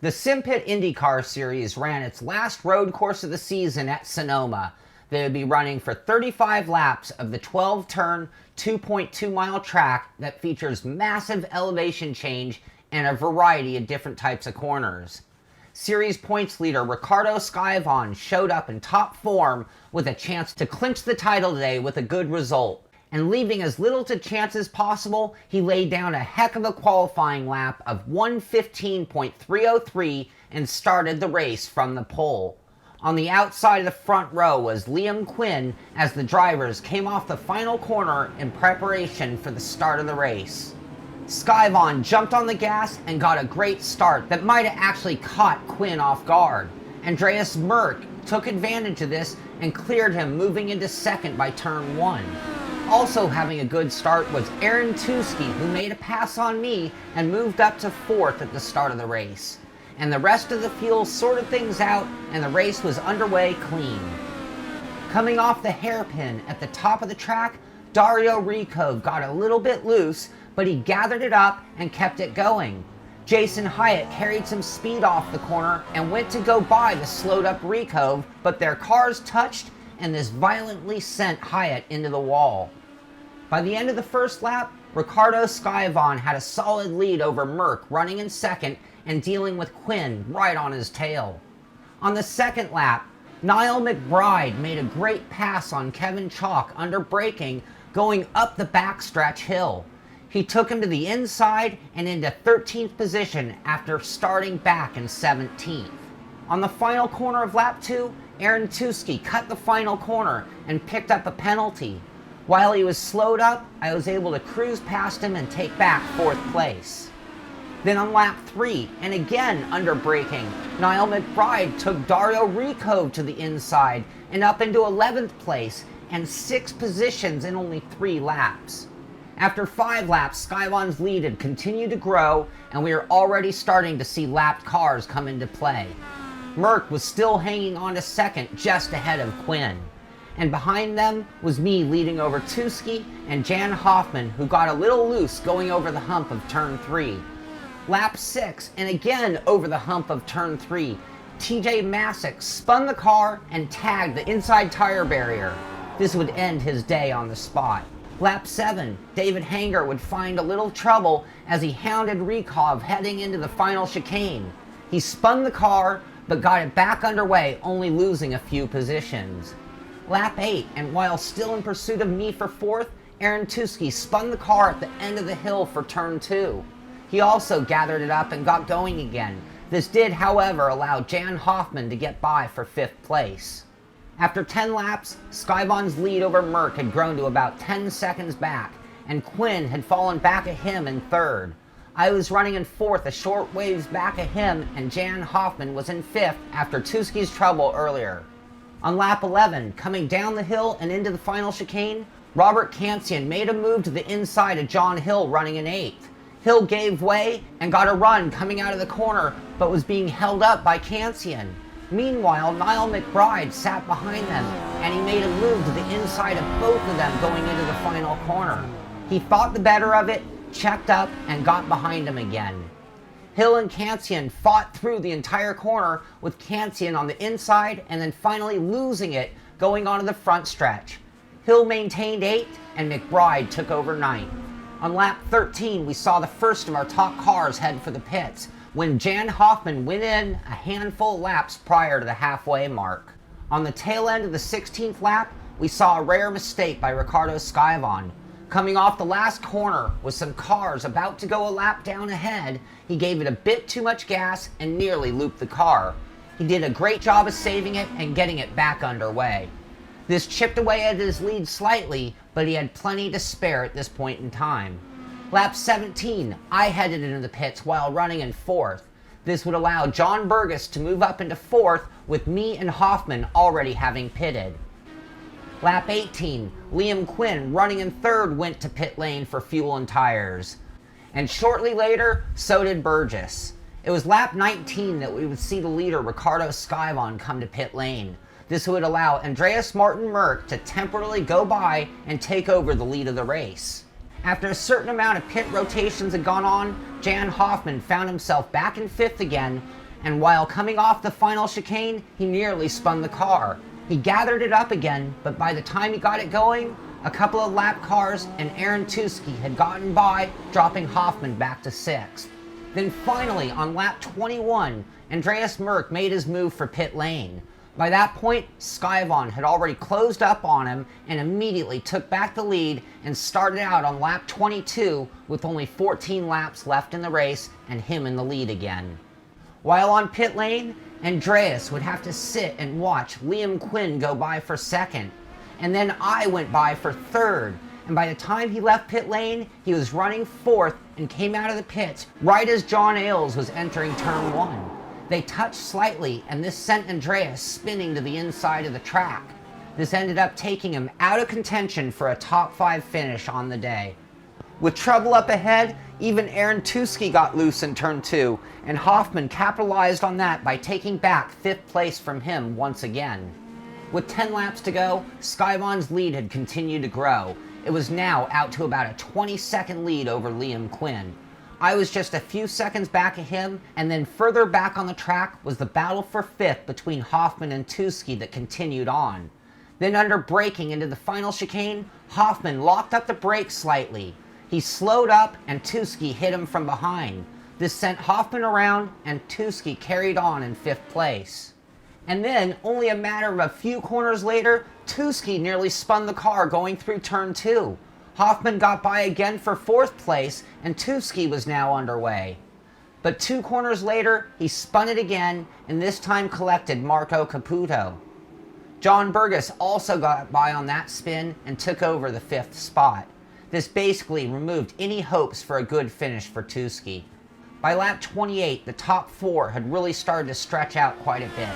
The Simpit Indycar series ran its last road course of the season at Sonoma. They would be running for 35 laps of the 12-turn, 2.2-mile track that features massive elevation change and a variety of different types of corners. Series points leader Ricardo Skyvon showed up in top form with a chance to clinch the title today with a good result. And leaving as little to chance as possible, he laid down a heck of a qualifying lap of 1:15.303 and started the race from the pole. On the outside of the front row was Liam Quinn as the drivers came off the final corner in preparation for the start of the race. Skyvon jumped on the gas and got a great start that might have actually caught Quinn off guard. Andreas Merck took advantage of this and cleared him moving into second by turn 1. Also having a good start was Aaron Tuski, who made a pass on me and moved up to fourth at the start of the race. And the rest of the field sorted things out and the race was underway clean. Coming off the hairpin at the top of the track, Dario Rikov got a little bit loose, but he gathered it up and kept it going. Jason Hyatt carried some speed off the corner and went to go by the slowed up Rikov, but their cars touched and this violently sent Hyatt into the wall. By the end of the first lap, Ricardo Skyvon had a solid lead over Merck running in second and dealing with Quinn right on his tail. On the second lap, Niall McBride made a great pass on Kevin Chalk under braking going up the backstretch hill. He took him to the inside and into 13th position after starting back in 17th. On the final corner of lap 2, Aaron Tuski cut the final corner and picked up a penalty. While he was slowed up, I was able to cruise past him and take back 4th place. Then on lap 3, and again under braking, Niall McBride took Dario Rikov to the inside and up into 11th place and 6 positions in only 3 laps. After 5 laps, Skyvon's lead had continued to grow and we were already starting to see lapped cars come into play. Merck was still hanging on to second just ahead of Quinn. And behind them was me leading over Tuski and Jan Hoffman, who got a little loose going over the hump of turn 3. Lap 6, and again over the hump of turn 3, TJ Masick spun the car and tagged the inside tire barrier. This would end his day on the spot. Lap 7, David Hanger would find a little trouble as he hounded Rikov heading into the final chicane. He spun the car, but got it back underway, only losing a few positions. Lap 8, and while still in pursuit of me for 4th, Aaron Tuski spun the car at the end of the hill for turn 2. He also gathered it up and got going again. This did, however, allow Jan Hoffman to get by for 5th place. After 10 laps, Skyvon's lead over Merck had grown to about 10 seconds back, and Quinn had fallen back at him in 3rd. I was running in 4th a short waves back of him, and Jan Hoffman was in 5th after Tuski's trouble earlier. On lap 11, coming down the hill and into the final chicane, Robert Kansian made a move to the inside of John Hill running in 8th. Hill gave way and got a run coming out of the corner, but was being held up by Kansian. Meanwhile, Niall McBride sat behind them, and he made a move to the inside of both of them going into the final corner. He thought the better of it, checked up, and got behind him again. Hill and Kansian fought through the entire corner with Kansian on the inside and then finally losing it going onto the front stretch. Hill maintained 8th and McBride took over 9th. On lap 13, we saw the first of our top cars head for the pits when Jan Hoffman went in a handful of laps prior to the halfway mark. On the tail end of the 16th lap, we saw a rare mistake by Ricardo Skyvon. Coming off the last corner with some cars about to go a lap down ahead, he gave it a bit too much gas and nearly looped the car. He did a great job of saving it and getting it back underway. This chipped away at his lead slightly, but he had plenty to spare at this point in time. Lap 17, I headed into the pits while running in 4th. This would allow John Burgess to move up into 4th with me and Hoffman already having pitted. Lap 18, Liam Quinn running in 3rd went to pit lane for fuel and tires. And shortly later, so did Burgess. It was lap 19 that we would see the leader Ricardo Skyvon come to pit lane. This would allow Andreas Martin Merck to temporarily go by and take over the lead of the race. After a certain amount of pit rotations had gone on, Jan Hoffman found himself back in 5th again, and while coming off the final chicane, he nearly spun the car. He gathered it up again, but by the time he got it going, a couple of lap cars and Aaron Tuski had gotten by, dropping Hoffman back to 6th. Then finally, on lap 21, Andreas Merck made his move for pit lane. By that point, Skyvon had already closed up on him and immediately took back the lead and started out on lap 22 with only 14 laps left in the race and him in the lead again. While on pit lane, Andreas would have to sit and watch Liam Quinn go by for 2nd, and then I went by for 3rd, and by the time he left pit lane, he was running 4th and came out of the pits right as John Ailes was entering turn 1. They touched slightly, and this sent Andreas spinning to the inside of the track. This ended up taking him out of contention for a top 5 finish on the day. With trouble up ahead, even Aaron Tuski got loose in turn 2, and Hoffman capitalized on that by taking back 5th place from him once again. With 10 laps to go, Skyvon's lead had continued to grow. It was now out to about a 20-second lead over Liam Quinn. I was just a few seconds back of him, and then further back on the track was the battle for 5th between Hoffman and Tuski that continued on. Then under braking into the final chicane, Hoffman locked up the brakes slightly. He slowed up and Tuski hit him from behind. This sent Hoffman around and Tuski carried on in 5th place. And then, only a matter of a few corners later, Tuski nearly spun the car going through turn 2. Hoffman got by again for 4th place, and Tuski was now underway. But 2 corners later, he spun it again, and this time collected Marco Caputo. John Burgess also got by on that spin and took over the 5th spot. This basically removed any hopes for a good finish for Tuski. By lap 28, the top 4 had really started to stretch out quite a bit,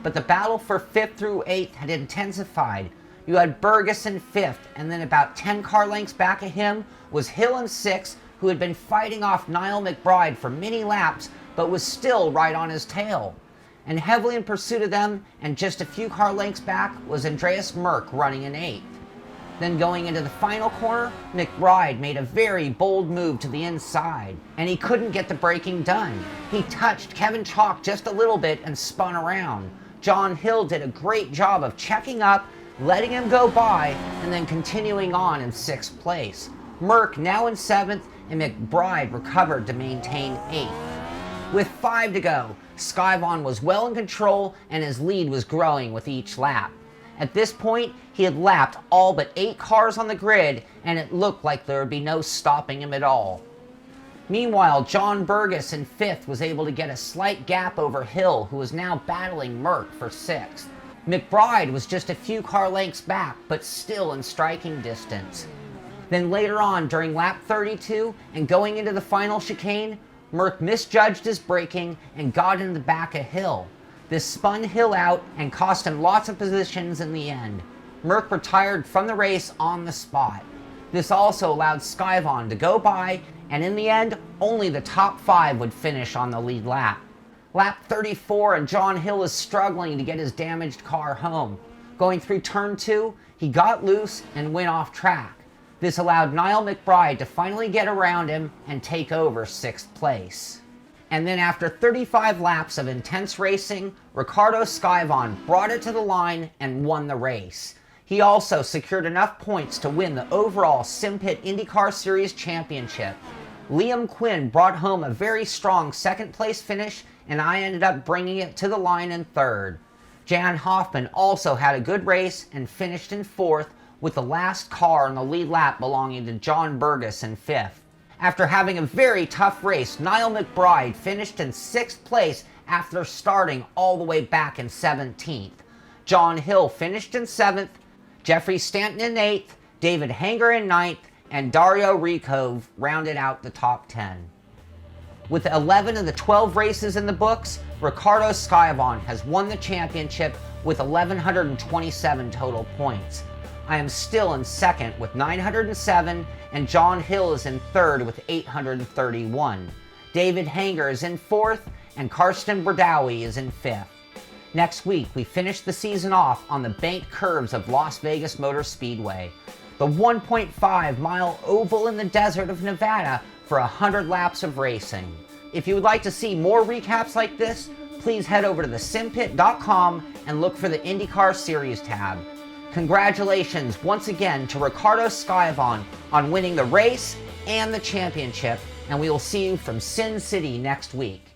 but the battle for 5th through 8th had intensified. You had Burgess in 5th, and then about 10 car lengths back of him was Hill in 6th, who had been fighting off Niall McBride for many laps, but was still right on his tail. And heavily in pursuit of them, and just a few car lengths back, was Andreas Merck running in 8th. Then going into the final corner, McBride made a very bold move to the inside, and he couldn't get the braking done. He touched Kevin Chalk just a little bit and spun around. John Hill did a great job of checking up, letting him go by, and then continuing on in 6th place. Merck now in 7th, and McBride recovered to maintain 8th. With 5 to go, Skyvon was well in control, and his lead was growing with each lap. At this point, he had lapped all but 8 cars on the grid, and it looked like there would be no stopping him at all. Meanwhile, John Burgess in 5th was able to get a slight gap over Hill, who was now battling Merck for 6th. McBride was just a few car lengths back, but still in striking distance. Then later on, during lap 32 and going into the final chicane, Merck misjudged his braking and got in the back of Hill. This spun Hill out and cost him lots of positions in the end. Merck retired from the race on the spot. This also allowed Skyvon to go by, and in the end, only the top 5 would finish on the lead lap. Lap 34 and John Hill is struggling to get his damaged car home. Going through turn 2, he got loose and went off track. This allowed Niall McBride to finally get around him and take over 6th place. And then after 35 laps of intense racing, Ricardo Skyvon brought it to the line and won the race. He also secured enough points to win the overall Simpit Indycar Series Championship. Liam Quinn brought home a very strong 2nd place finish, and I ended up bringing it to the line in 3rd. Jan Hoffman also had a good race and finished in 4th, with the last car on the lead lap belonging to John Burgess in 5th. After having a very tough race, Niall McBride finished in 6th place after starting all the way back in 17th. John Hill finished in 7th, Jeffrey Stanton in 8th, David Hanger in 9th, and Dario Ricove rounded out the top 10. With 11 of the 12 races in the books, Ricardo Skyvon has won the championship with 1,127 total points. I am still in 2nd with 907, and John Hill is in 3rd with 831. David Hanger is in 4th, and Karsten Berdowie is in 5th. Next week, we finish the season off on the banked curves of Las Vegas Motor Speedway, the 1.5-mile oval in the desert of Nevada for 100 laps of racing. If you would like to see more recaps like this, please head over to the simpit.com and look for the IndyCar Series tab. Congratulations once again to Ricardo Skyvon on winning the race and the championship, and we will see you from Sin City next week.